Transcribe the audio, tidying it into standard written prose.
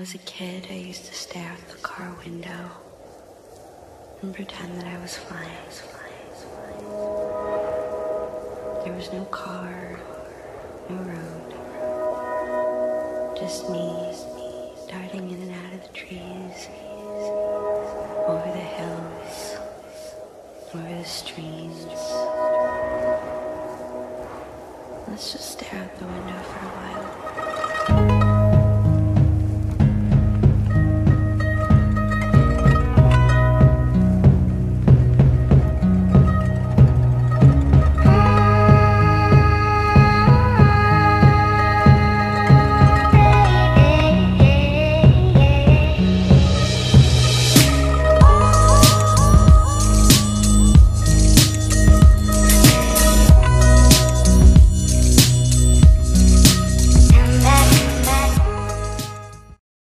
was a kid, I used to stare out the car window and pretend that I was flying. There was no car, no road, just me darting in and out of the trees, over the hills, over the streams. Let's just stare out the window for a while.